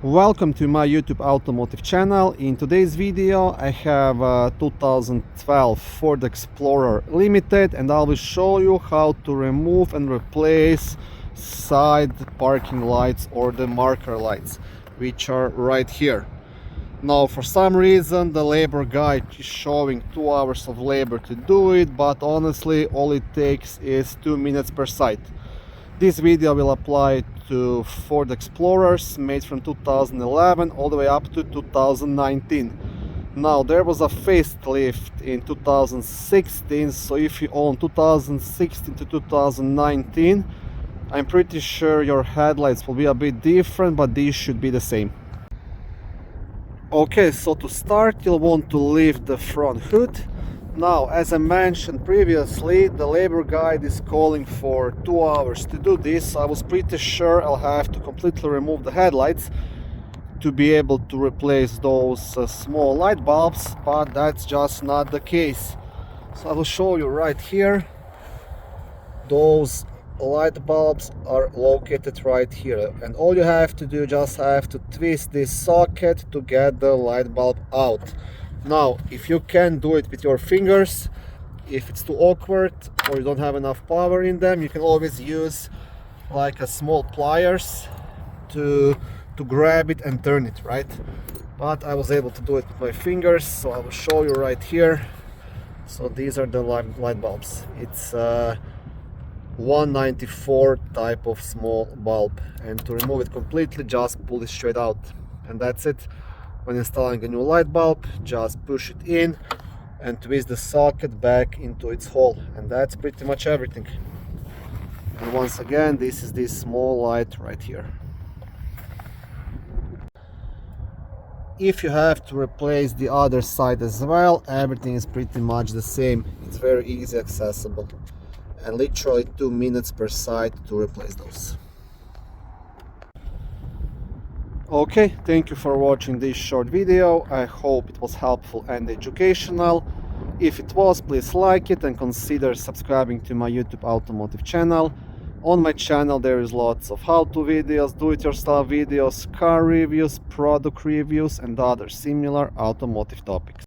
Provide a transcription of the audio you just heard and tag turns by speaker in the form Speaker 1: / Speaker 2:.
Speaker 1: Welcome to my YouTube automotive channel. In today's video I have a 2012 Ford Explorer Limited and I will show you how to remove and replace side parking lights or the marker lights, which are right here. Now for some reason the labor guide is showing 2 hours of labor to do it, but honestly all it takes is 2 minutes per side. This video will apply to Ford Explorers made from 2011 all the way up to 2019. Now there was a facelift in 2016, so if you own 2016 to 2019, I'm pretty sure your headlights will be a bit different, but these should be the same. Okay, so to start you'll want to lift the front hood. Now, as I mentioned previously, the labor guide is calling for 2 hours to do this. I was pretty sure I'll have to completely remove the headlights to be able to replace those small light bulbs, but that's just not the case. So I will show you right here. Those light bulbs are located right here, and all you have to do, just have to twist this socket to get the light bulb out. Now, if you can do it with your fingers, if it's too awkward or you don't have enough power in them, you can always use like a small pliers to grab it and turn it, right? But I was able to do it with my fingers, so I will show you right here. So these are the light bulbs. It's 194 type of small bulb, and to remove it completely, just pull it straight out, and that's it. When installing a new light bulb, just push it in and twist the socket back into its hole, and that's pretty much everything. And once again, this is this small light right here. If you have to replace the other side as well, everything is pretty much the same. It's very easy accessible, and literally 2 minutes per side to replace those. Okay, thank you for watching this short video. I hope it was helpful and educational. If it was, please like it and consider subscribing to my YouTube automotive channel. On my channel there is lots of how-to videos, do-it-yourself videos, car reviews, product reviews and other similar automotive topics.